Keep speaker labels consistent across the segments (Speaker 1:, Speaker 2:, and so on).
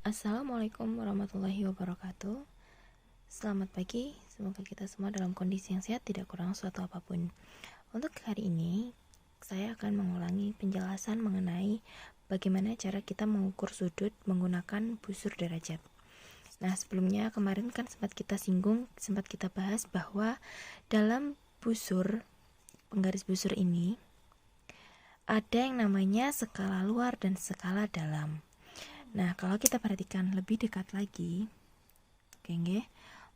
Speaker 1: Assalamualaikum warahmatullahi wabarakatuh. Selamat pagi, semoga kita semua dalam kondisi yang sehat, tidak kurang suatu apapun. Untuk hari ini, saya akan mengulangi penjelasan mengenai bagaimana cara kita mengukur sudut menggunakan busur derajat. Nah, sebelumnya kemarin kan sempat kita bahas bahwa dalam penggaris busur ini ada yang namanya skala luar dan skala dalam. Nah, kalau kita perhatikan lebih dekat lagi,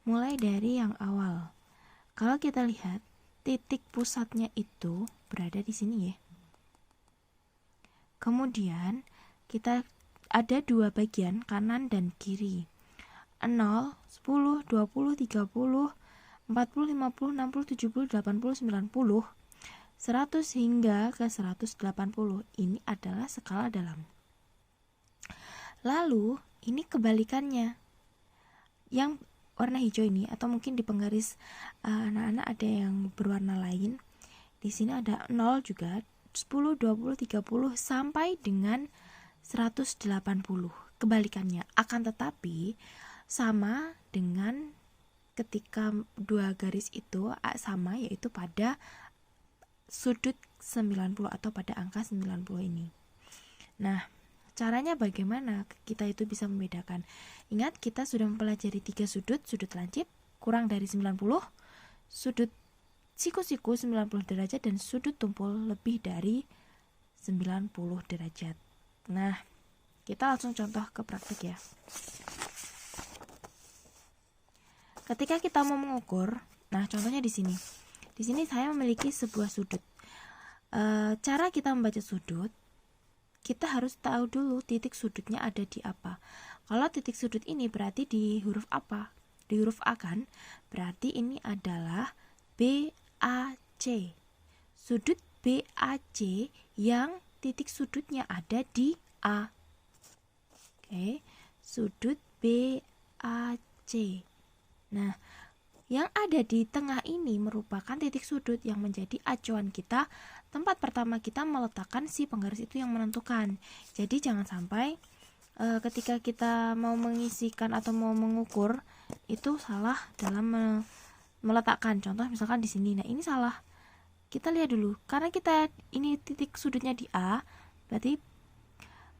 Speaker 1: mulai dari yang awal. Kalau kita lihat, titik pusatnya itu berada di sini ya. Kemudian, kita ada dua bagian, kanan dan kiri. 0, 10, 20, 30, 40, 50, 60, 70, 80, 90, 100 hingga ke 180. Ini adalah skala dalam. Lalu, ini kebalikannya. Yang warna hijau ini, atau mungkin di penggaris anak-anak ada yang berwarna lain. Di sini ada 0 juga, 10, 20, 30 sampai dengan 180. Kebalikannya. Akan tetapi sama dengan ketika dua garis itu sama, yaitu pada sudut 90 atau pada angka 90 ini. Nah, caranya bagaimana kita itu bisa membedakan? Ingat, kita sudah mempelajari 3 sudut lancip kurang dari 90, sudut siku-siku 90 derajat, dan sudut tumpul lebih dari 90 derajat. Nah, kita langsung contoh ke praktik ya. Ketika kita mau mengukur, nah contohnya di sini. Di sini saya memiliki sebuah sudut. Cara kita membaca sudut, kita harus tahu dulu titik sudutnya ada di apa. Kalau titik sudut ini berarti di huruf apa? Di huruf A kan? Berarti ini adalah BAC. Sudut BAC yang titik sudutnya ada di A. Oke, sudut BAC. Nah, yang ada di tengah ini merupakan titik sudut yang menjadi acuan kita, tempat pertama kita meletakkan si penggaris itu yang menentukan. Jadi jangan sampai ketika kita mau mengisikan atau mau mengukur itu salah dalam meletakkan. Contoh misalkan di sini. Nah, ini salah. Kita lihat dulu. Karena kita ini titik sudutnya di A, berarti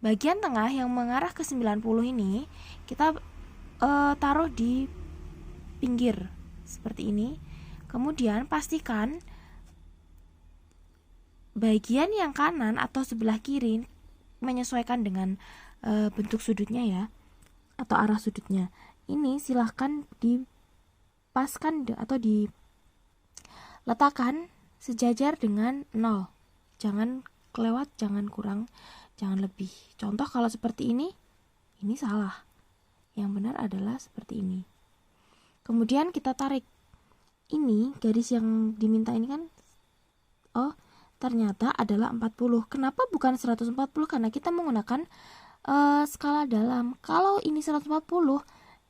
Speaker 1: bagian tengah yang mengarah ke 90 ini kita taruh di pinggir seperti ini. Kemudian pastikan bagian yang kanan atau sebelah kiri menyesuaikan dengan bentuk sudutnya ya, atau arah sudutnya. Ini silahkan dipaskan atau diletakkan sejajar dengan 0. Jangan kelewat, jangan kurang, jangan lebih. Contoh kalau seperti ini salah. Yang benar adalah seperti ini. Kemudian kita tarik. Ini garis yang diminta ini kan ternyata adalah 40. Kenapa bukan 140? Karena kita menggunakan skala dalam. Kalau ini 140,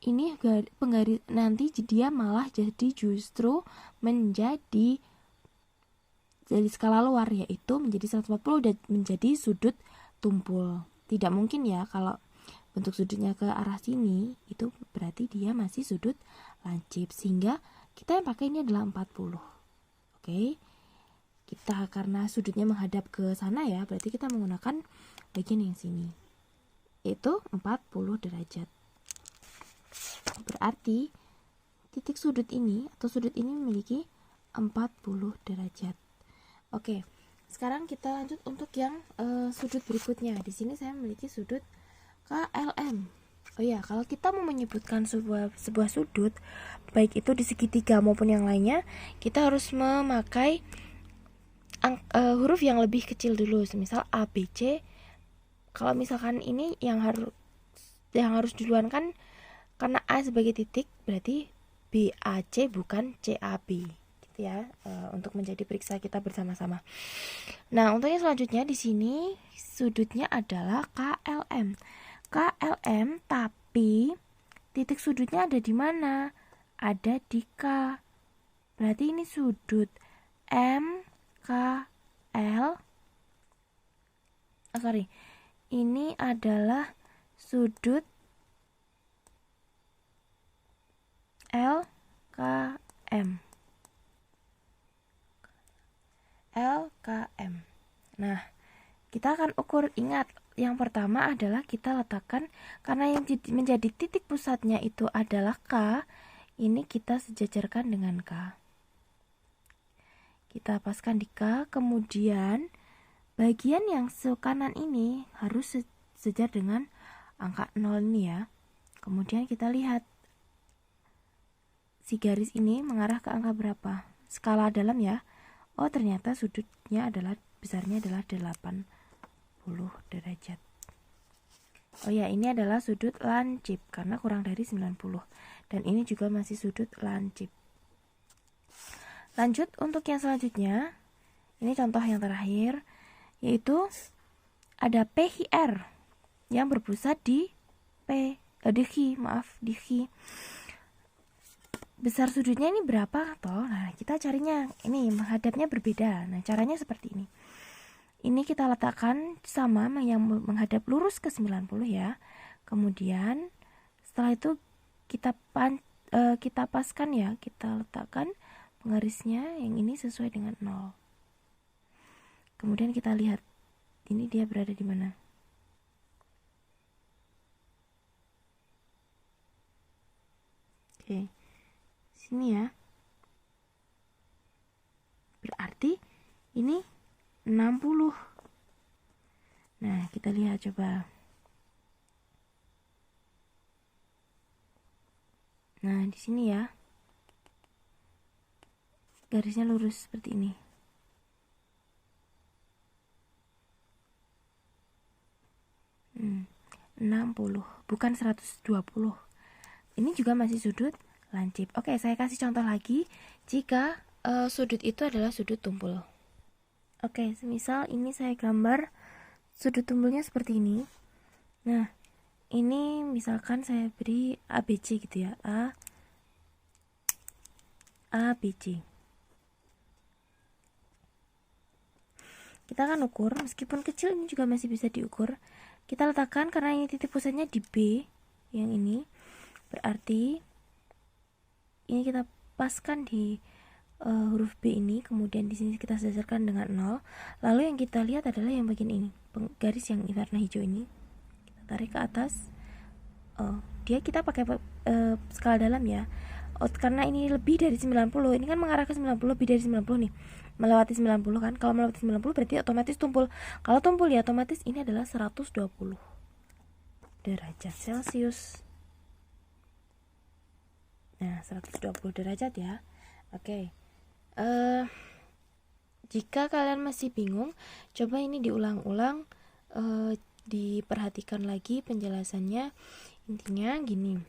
Speaker 1: ini penggaris nanti dia malah justru menjadi skala luar, yaitu menjadi 140 dan menjadi sudut tumpul. Tidak mungkin ya kalau bentuk sudutnya ke arah sini, itu berarti dia masih sudut lancip, sehingga kita yang pakai ini adalah 40. Oke. Kita karena sudutnya menghadap ke sana ya, berarti kita menggunakan bagian yang sini. Itu 40 derajat. Berarti titik sudut ini atau sudut ini memiliki 40 derajat. Oke. Sekarang kita lanjut untuk yang sudut berikutnya. Di sini saya memiliki sudut KLM. Oh ya, kalau kita mau menyebutkan sebuah sudut, baik itu di segitiga maupun yang lainnya, kita harus memakai huruf yang lebih kecil dulu. Misal A, B, C. Kalau misalkan ini yang harus duluan kan, karena A sebagai titik, berarti B, A, C bukan C, A, B. Gitu ya, untuk menjadi periksa kita bersama-sama. Nah, untuk yang selanjutnya di sini sudutnya adalah KLM. KLM, tapi titik sudutnya ada di mana? Ada di K. Berarti ini sudut M, K, L. Ini adalah sudut LKM. LKM. Nah, kita akan ukur. Ingat, yang pertama adalah kita letakkan, karena yang menjadi titik pusatnya itu adalah K, ini kita sejajarkan dengan K. Kita paskan di K, kemudian bagian yang kanan ini harus sejajar dengan angka 0 ini ya. Kemudian kita lihat si garis ini mengarah ke angka berapa, skala dalam ya. Oh, ternyata sudutnya adalah, besarnya adalah 80 derajat. Oh ya, ini adalah sudut lancip karena kurang dari 90. Dan ini juga masih sudut lancip. Lanjut untuk yang selanjutnya. Ini contoh yang terakhir, yaitu ada PHR yang berpusat di di H. Besar sudutnya ini berapa toh? Nah, kita carinya ini menghadapnya berbeda. Nah, caranya seperti ini. Ini kita letakkan sama yang menghadap lurus ke 90 ya. Kemudian setelah itu kita paskan ya, kita letakkan penggarisnya yang ini sesuai dengan 0. Kemudian kita lihat ini dia berada di mana. Oke. Sini ya. Berarti ini 60. Nah, kita lihat coba. Nah, di sini ya. Garisnya lurus seperti ini. Hmm, 60, bukan 120. Ini juga masih sudut lancip. Oke, saya kasih contoh lagi. Jika sudut itu adalah sudut tumpul. Oke, semisal ini saya gambar sudut tumpulnya seperti ini. Nah, ini misalkan saya beri ABC gitu ya. ABC. Kita akan ukur, meskipun kecil ini juga masih bisa diukur. Kita letakkan, karena ini titik pusatnya di B yang ini, berarti ini kita paskan di huruf B ini, kemudian di sini kita sejajarkan dengan 0. Lalu yang kita lihat adalah yang bagian ini, garis yang warna hijau ini. Kita tarik ke atas. Dia kita pakai skala dalam ya. Karena ini lebih dari 90, ini kan mengarah ke 90, lebih dari 90 nih. Melewati 90 kan. Kalau melewati 90 berarti otomatis tumpul. Kalau tumpul ya otomatis ini adalah 120 derajat Celcius. Nah, 120 derajat ya. Oke. Jika kalian masih bingung, coba ini diulang-ulang, diperhatikan lagi penjelasannya. Intinya gini.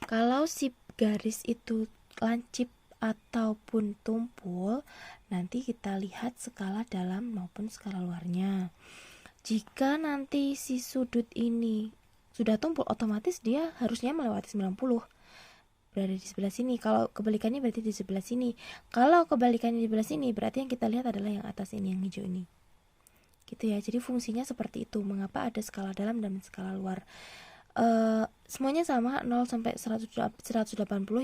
Speaker 1: Kalau si garis itu lancip ataupun tumpul, nanti kita lihat skala dalam maupun skala luarnya. Jika nanti si sudut ini sudah tumpul, otomatis dia harusnya melewati 90. Berada di sebelah sini. Kalau kebalikannya berarti di sebelah sini. Kalau kebalikannya di sebelah sini, berarti yang kita lihat adalah yang atas ini, yang hijau ini. Gitu ya. Jadi fungsinya seperti itu. Mengapa ada skala dalam dan skala luar? Semuanya sama, 0 sampai 180,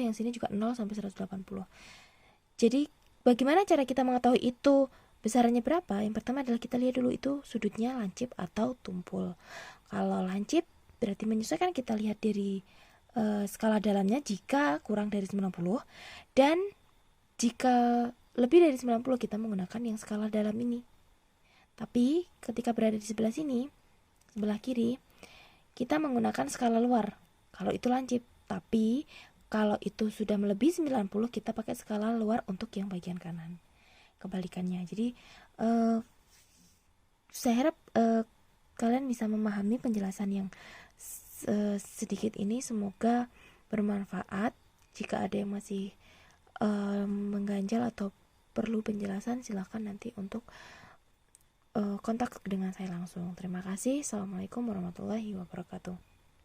Speaker 1: yang sini juga 0 sampai 180. Jadi bagaimana cara kita mengetahui itu besarannya berapa? Yang pertama adalah kita lihat dulu itu sudutnya lancip atau tumpul. Kalau lancip berarti menyesuaikan, kita lihat dari skala dalamnya jika kurang dari 90, dan jika lebih dari 90 kita menggunakan yang skala dalam ini. Tapi ketika berada di sebelah sini, sebelah kiri, kita menggunakan skala luar kalau itu lancip. Tapi kalau itu sudah melebihi 90, kita pakai skala luar untuk yang bagian kanan. Kebalikannya. Jadi saya harap kalian bisa memahami penjelasan yang sedikit ini. Semoga bermanfaat. Jika ada yang masih mengganjal atau perlu penjelasan, silahkan nanti untuk kontak dengan saya langsung. Terima kasih. Assalamualaikum warahmatullahi wabarakatuh.